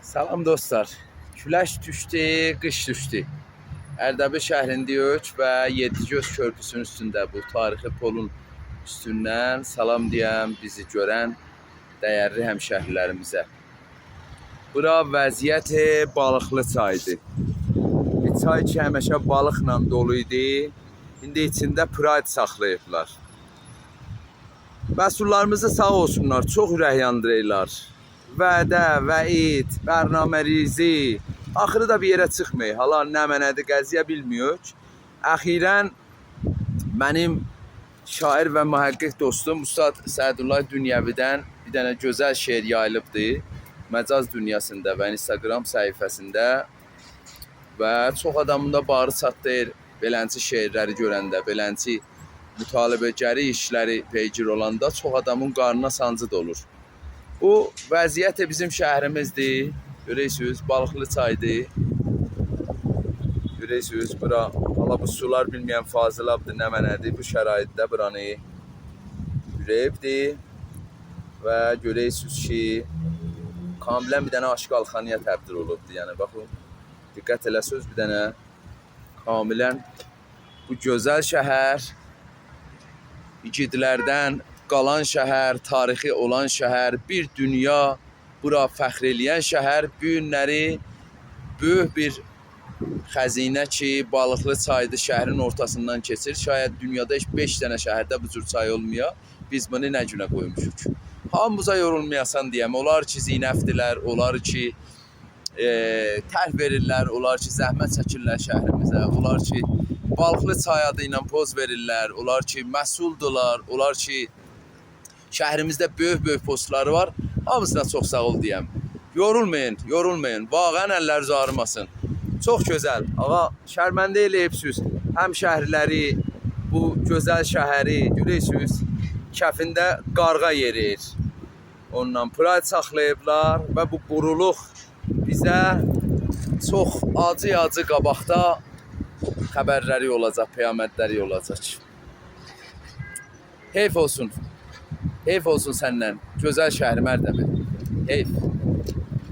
Salam dostlar. Küləş düşdü, qış düşdü. Ərdəbil şəhrindəyik və Yedigöz körpüsünün üstündə bu tarixi polun üstündən salam deyəm bizi görən dəyərli həmşəhrilərimizə. Bura vəziyyəti balıqlı çaydır. Bir çay ki həmişə balıqla dolu idi. İndi içində pride saxlayıblar. Məsullarımızı sağ olsunlar, çox ürək yandırırlar. Vədə, vəid, bərnamə-rizi, axırı da bir yerə çıxmır. Hala nə mənədir qəziyə bilmiyoruz. Əxirən mənim şair və mühəqqiq dostum Ustad Sədullah Dünyəvidən bir dənə gözəl şeir yayılıbdır. Məcaz dünyasında və Instagram səhifəsində və çox adamın da barı çatdır belənçi şeirləri görəndə, belənçi mütalibəcəri işləri peygir olanda çox adamın qarnına sancı olur. Bu vəziyyət bizim şəhrimizdir. Görürsünüz, balıqlı çaydır. Görürsünüz, bura hala bu sular bilməyən fazılabdır, nə mənədir. Bu şəraitdə buranı ürəyibdir. Və görürsünüz ki, kamilən bir dənə aşqalxanaya təbdil olubdur. Yəni, baxın, diqqət eləsiniz, bir dənə kamilən bu gözəl şəhər, igidlərdən qalan şəhər, tarixi olan şəhər, bir dünya bura fəxr eləyən şəhər, bu günləri böyük bir xəzinə ki, balıqlı çaydı şəhrin ortasından keçir. Şayət dünyada heç 5 dənə şəhərdə bu cür çay olmuyor. Biz bunu nə günə qoymuşuq? Hamımıza yorulmayasan deyəm. Olar ki, zinəfdilər, olar ki, tərk verirlər, olar ki, zəhmət çəkirlər şəhrimizə, olar ki, balıqlı çay adı ilə poz verirlər, olar ki, məsuldular, olar ki, şəhrimizdə böyük postları var. Hamısına çox sağ ol deyəm. Yorulmayın, yorulmayın. Vağən əlləriniz ağrımasın. Çox gözəl. Ağa, şərməndə eləyibsiniz. Həm şəhərləri, bu gözəl şəhəri görürsünüz. Kəfində qarğa yerir. Ondan pride saxlayıblar və bu quruluq bizə çox acı qabaqda xəbərləri olacaq, qiyamətləri olacaq. Heyf olsun. Heyf olsun səndən. Gözəl şəhrim Ərdəbil. Heyf.